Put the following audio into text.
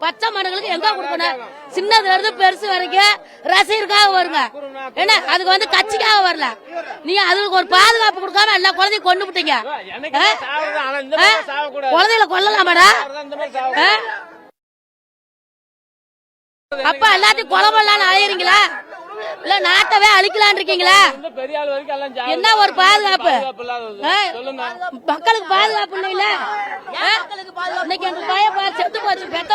பச்சை மாடுகளுக்கு எங்க கொடுக்கணும்? சின்னதுல இருந்து பெருசு வரைக்கும் ரசிகருக்காக வருங்க. ஏன்னா அதுக்கு வந்து கட்சிக்காக வரல. நீங்க அதுக்கு ஒரு பாதுகாப்பு கொடுக்காம எல்லா குழந்தையும் கொண்டு விட்டீங்க. குழந்தைகளை கொல்லலாமாடா? அப்ப எல்லாத்தையும் கொலை பண்ணலான்னு ஆயிரீங்களா? இல்ல நாட்டவே அழிக்கலான் இருக்கீங்களா? என்ன ஒரு பாதுகாப்பு? மக்களுக்கு பாதுகாப்பு இல்ல. இன்னைக்கு எங்க பையன் செத்து போச்சு. பெத்த